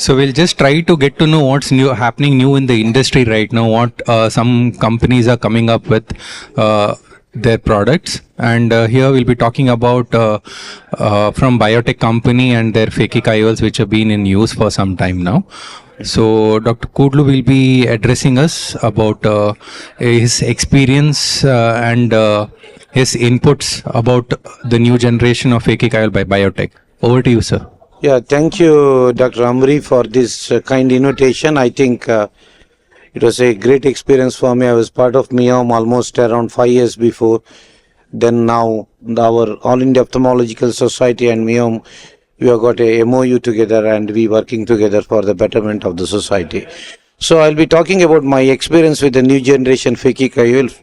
So we'll just try to get to know what's happening in the industry right now, what some companies are coming up with their products. And here we'll be talking about from biotech company and their phakic IOLs which have been in use for some time now. So Dr. Kudlu will be addressing us about his experience and his inputs about the new generation of phakic IOL by biotech. Over to you, sir. Yeah, thank you, Dr. Amri, for this kind invitation. I think it was a great experience for me. I was part of MIOM almost around 5 years before. Then now our All India Ophthalmological Society and MIOM, we have got a MOU together and we working together for the betterment of the society. So I'll be talking about my experience with the new generation phakic IOL.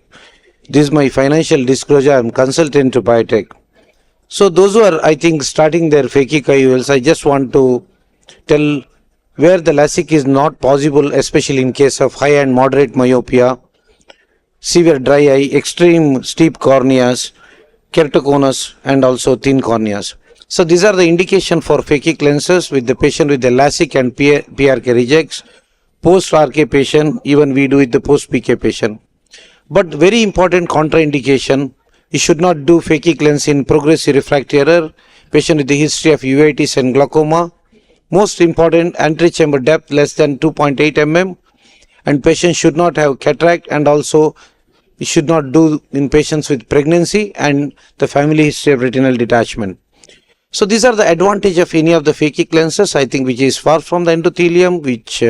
This is my financial disclosure. I'm consultant to biotech. So those who are, I think, starting their phakic IOLs, I just want to tell where the LASIK is not possible, especially in case of high and moderate myopia, severe dry eye, extreme steep corneas, keratoconus, and also thin corneas. So these are the indication for phakic lenses with the patient with the LASIK and PRK rejects, post-RK patient, even we do with the post-PK patient. But very important contraindication, you should not do phakic lens in progressive refractory error, patient with the history of uveitis and glaucoma. Most important, antechamber depth less than 2.8 mm, and patient should not have cataract, and also you should not do in patients with pregnancy and the family history of retinal detachment. So these are the advantage of any of the phakic lenses, I think, which is far from the endothelium, which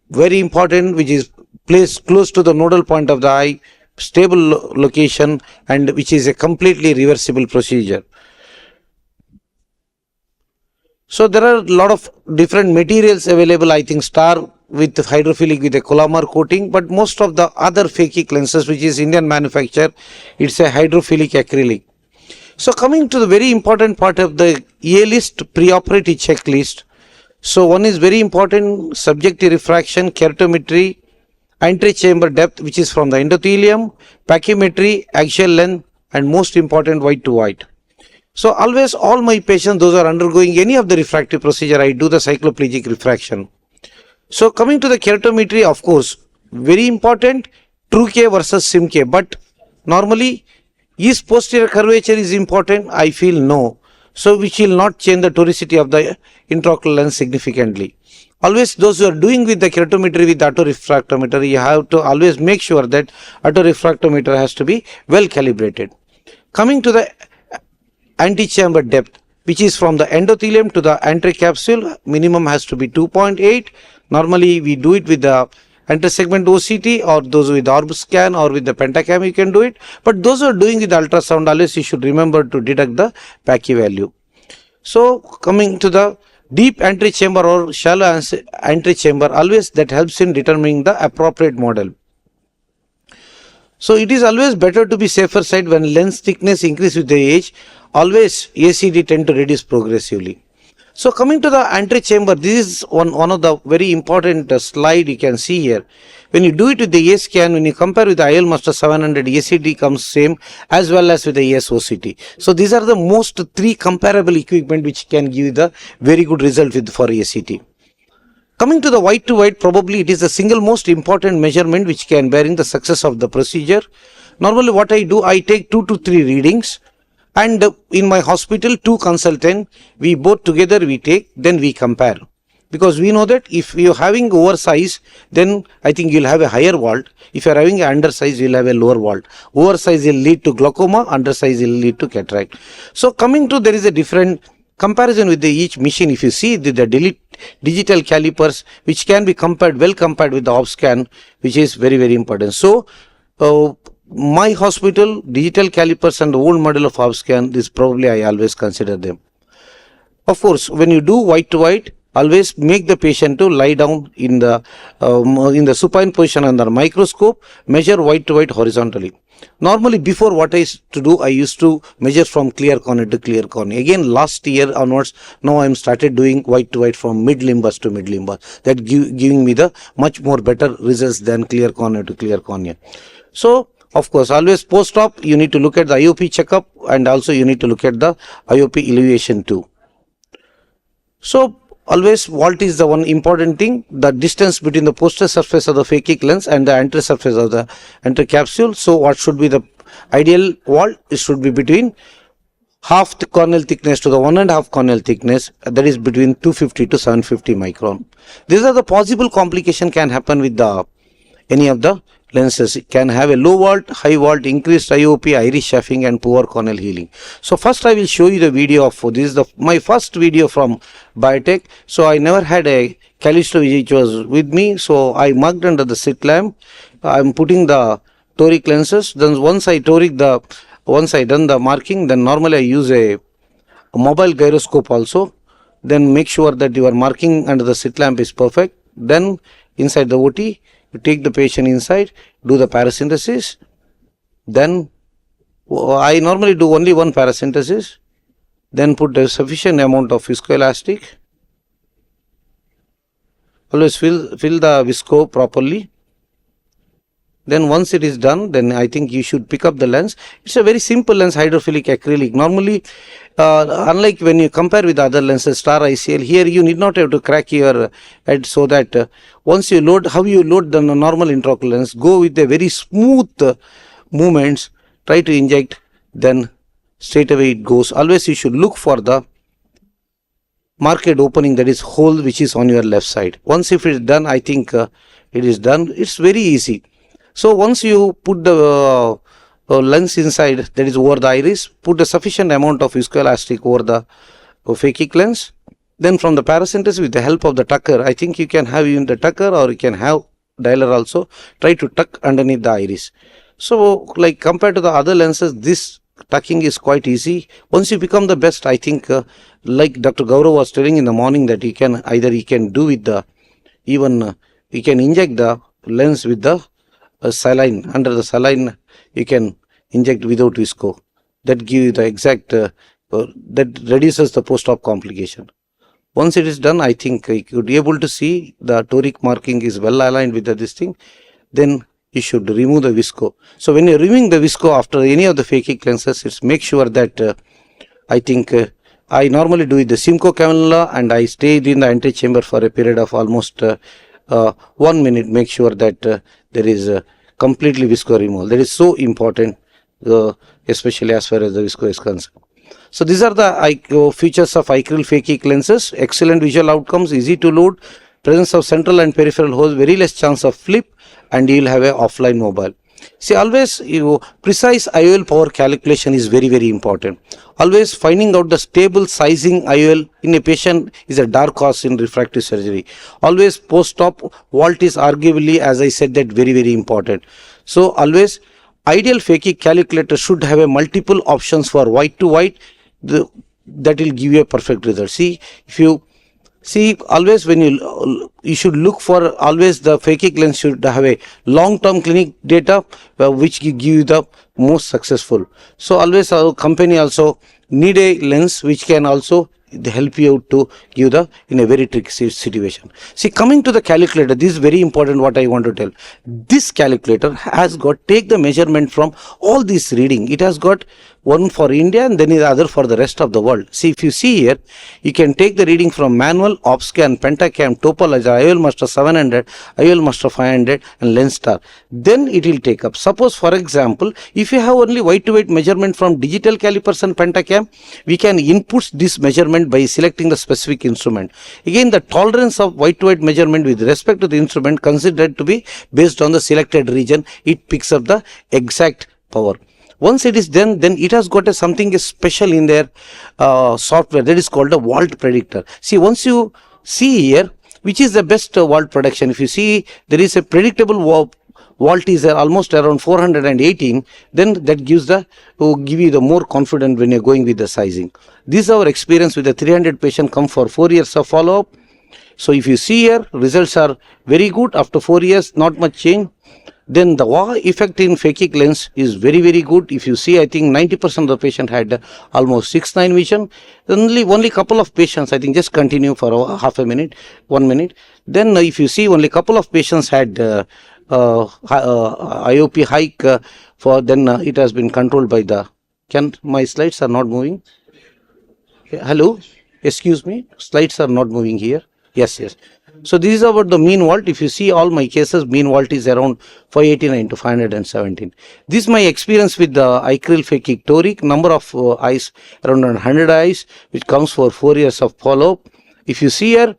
very important, which is placed close to the nodal point of the eye, stable location, and which is a completely reversible procedure. So there are a lot of different materials available. I think Star with hydrophilic with a Colamar coating, but most of the other phakic lenses, which is Indian manufacture, it's a hydrophilic acrylic. So coming to the very important part of the A list preoperative checklist. So one is very important: subjective refraction, keratometry, antechamber depth, which is from the endothelium, pachymetry, axial length, and most important, white to white. So always all my patients, those are undergoing any of the refractive procedure, I do the cycloplegic refraction. So coming to the keratometry, of course, very important, true K versus sim K, but normally is posterior curvature is important? I feel no. So which will not change the toricity of the intraocular lens significantly. Always those who are doing with the keratometry with the autorefractometer, you have to always make sure that autorefractometer has to be well calibrated. Coming to the antechamber depth, which is from the endothelium to the anterocapsule, minimum has to be 2.8. Normally we do it with the intersegment OCT, or those with orb scan or with the pentacam you can do it. But those who are doing with ultrasound, always you should remember to deduct the Pachy value. So coming to the deep antechamber or shallow antechamber, always that helps in determining the appropriate model. So it is always better to be safer side when lens thickness increase with the age. Always ACD tend to reduce progressively. So coming to the antechamber, this is one of the very important slide you can see here. When you do it with the A scan, when you compare with the IOL Master 700, ACD comes same as well as with the ASOCT. So these are the most 3 comparable equipment which can give you the very good result for ACT. Coming to the white to white, probably it is the single most important measurement which can bear in the success of the procedure. Normally what I do, I take 2 to 3 readings. And in my hospital, 2 consultants, we both together we take, then we compare. Because we know that if you are having oversize, then I think you will have a higher vault. If you are having an undersize, you will have a lower vault. Oversize will lead to glaucoma, undersize will lead to cataract. So coming to, there is a different comparison with each machine. If you see the digital calipers, which can be compared, well compared with the op scan, which is very, very important. So my hospital, digital calipers and the old model of op scan, this probably I always consider them. Of course, when you do white to white, always make the patient to lie down in the supine position under microscope, measure white to white horizontally. Normally before, what I used to do, I used to measure from clear cornea to clear cornea. Again last year onwards, now I am started doing white to white from mid limbus to mid limbus. That giving me the much more better results than clear cornea to clear cornea. So of course, always post-op, you need to look at the IOP checkup, and also you need to look at the IOP elevation too. So always vault is the one important thing, the distance between the posterior surface of the phakic lens and the anterior surface of the anterior capsule. So what should be the ideal vault? It should be between half the corneal thickness to the 1.5 corneal thickness, that is between 250 to 750 micron. These are the possible complication can happen with the any of the lenses. It can have a low vault, high vault, increased IOP, iris chafing and poor corneal healing. So first I will show you the video of this is my first video from biotech. So I never had a Callisto which was with me. So I marked under the slit lamp. I am putting the toric lenses. Then once I done the marking, then normally I use a mobile gyroscope also. Then make sure that your marking under the slit lamp is perfect. Then inside the OT, you take the patient inside, do the paracentesis. Then I normally do only one paracentesis. Then put a sufficient amount of viscoelastic. Always fill the visco properly. Then once it is done, then I think you should pick up the lens. It's a very simple lens, hydrophilic acrylic. Normally, unlike when you compare with other lenses, star ICL, here you need not have to crack your head, so that once you load, how you load the normal intraocular lens, go with a very smooth movements, try to inject, then straight away it goes. Always you should look for the marked opening, that is hole which is on your left side. Once if it is done, I think it is done. It's very easy. So once you put the lens inside, that is over the iris, put a sufficient amount of viscoelastic over the phakic lens. Then from the paracentesis with the help of the tucker, I think you can have even the tucker or you can have dialer also, try to tuck underneath the iris. So like compared to the other lenses, this tucking is quite easy. Once you become the best, I think like Dr. Gaurav was telling in the morning, that you can do with the, even you can inject the lens with the saline. Under the saline you can inject without visco. That give you the exact that reduces the post-op complication. Once it is done, I think you could be able to see the toric marking is well aligned with this thing. Then you should remove the visco. So when you're removing the visco after any of the phakic lenses, it's make sure that I think I normally do it the Simcoe cannula, and I stayed in the antechamber for a period of almost 1 minute. Make sure that there is completely visco removal. That is so important, especially as far as the visco is concerned. So these are the features of acrylic phakic lenses. Excellent visual outcomes, easy to load, presence of central and peripheral holes, very less chance of flip, and you will have a offline mobile. See, always precise IOL power calculation is very, very important. Always finding out the stable sizing IOL in a patient is a dark horse in refractive surgery. Always post-op vault is arguably, as I said, that very, very important. So always ideal phakic calculator should have a multiple options for white to white. That will give you a perfect result. See, if you see, always when you should look for, always the phakic lens should have a long-term clinic data which give you the most successful. So always our company also need a lens which can also help you out to give the in a very tricky situation. See, coming to the calculator, this is very important what I want to tell. This calculator has got take the measurement from all this reading. It has got one for India and then the other for the rest of the world. See, if you see here, you can take the reading from manual, OpScan, Pentacam, Topology, IOL Master 700, IOL Master 500 and Lens Star. Then it will take up. Suppose for example, if you have only white to white measurement from digital calipers and Pentacam, we can input this measurement by selecting the specific instrument. Again, the tolerance of white to white measurement with respect to the instrument considered to be based on the selected region. It picks up the exact power. Once it is done, then it has got something special in their software that is called a vault predictor. See, once you see here, which is the best vault prediction, if you see there is a predictable vault is almost around 418, then that gives give you the more confident when you're going with the sizing. This is our experience with the 300 patient come for 4 years of follow-up. So if you see here, results are very good after 4 years, not much change. Then the wow effect in phakic lens is very, very good. If you see, I think 90% of the patient had almost 6/9 vision. Only couple of patients, I think, just continue for half a minute, 1 minute. Then if you see, only couple of patients had IOP hike for, then it has been controlled by the, my slides are not moving. Okay, hello. Excuse me, slides are not moving here. Yes, yes. So this is about the mean vault. If you see all my cases, mean vault is around 589 to 517. This is my experience with the acryl phakic toric. Number of eyes, around 100 eyes, which comes for 4 years of follow-up. If you see here,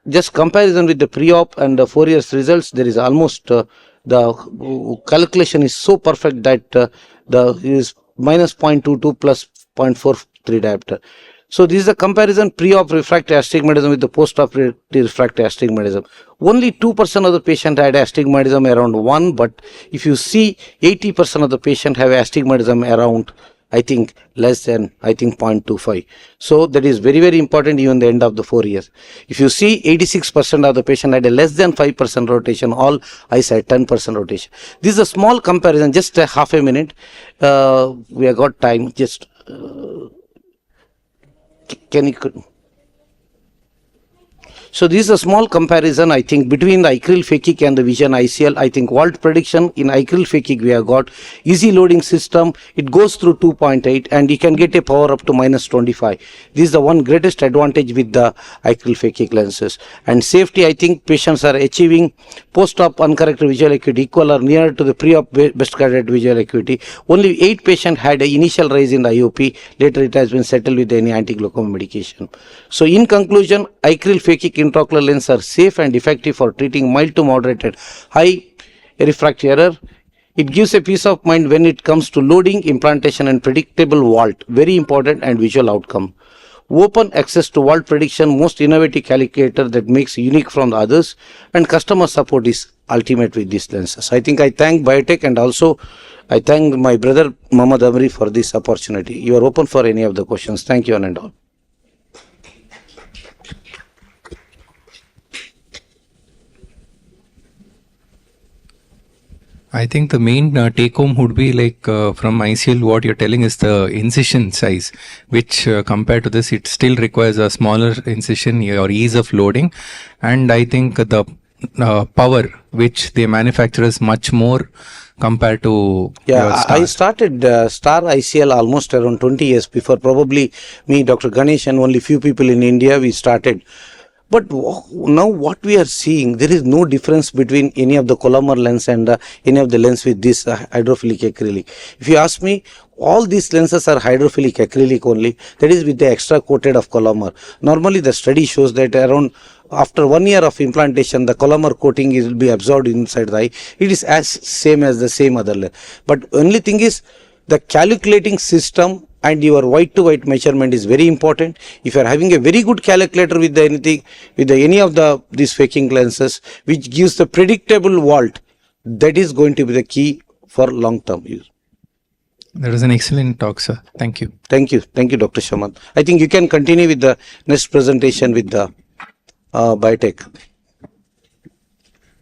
just comparison with the pre-op and the 4 years results, there is almost the calculation is so perfect that the is minus 0.22 plus 0.43 diopter. So this is a comparison pre-op refractory astigmatism with the post-op refractory astigmatism. Only 2% of the patient had astigmatism around 1, but if you see 80% of the patient have astigmatism around, I think, less than, 0.25. So that is very, very important even the end of the 4 years. If you see 86% of the patient had a less than 5% rotation, all eyes had 10% rotation. This is a small comparison, just a half a minute. We have got time, just can you... So this is a small comparison, I think, between the acryl phakic and the Vision ICL. I think vault prediction in acryl phakic we have got easy loading system. It goes through 2.8 and you can get a power up to minus 25. This is the one greatest advantage with the acryl phakic lenses. And safety, I think patients are achieving post-op uncorrected visual acuity equal or near to the pre-op best corrected visual acuity. Only 8 patients had an initial rise in the IOP. Later it has been settled with any anti-glaucoma medication. So in conclusion, acryl phakic intraocular lenses are safe and effective for treating mild to moderated high refractory error. It gives a peace of mind when it comes to loading, implantation and predictable vault. Very important and visual outcome. Open access to vault prediction, most innovative calculator that makes unique from the others, and customer support is ultimate with these lenses. I think I thank Biotech and also I thank my brother Mohammad Amri for this opportunity. You are open for any of the questions. Thank you one and all. I think the main take home would be like from ICL, what you're telling is the incision size, which compared to this, it still requires a smaller incision or ease of loading. And I think the power which they manufacture is much more compared to I started Star ICL almost around 20 years before, probably me, Dr. Ganesh and only few people in India we started. But now what we are seeing, there is no difference between any of the Collamer lens and any of the lens with this hydrophilic acrylic. If you ask me, all these lenses are hydrophilic acrylic only, that is with the extra coated of Collamer. Normally the study shows that around after 1 year of implantation, the Collamer coating will be absorbed inside the eye. It is as same as the same other lens. But only thing is, the calculating system and your white to white measurement is very important. If you are having a very good calculator with any of these phaking lenses, which gives the predictable vault, that is going to be the key for long term use. That was an excellent talk, sir. Thank you. Thank you, Dr. Shaman. I think you can continue with the next presentation with the Biotech.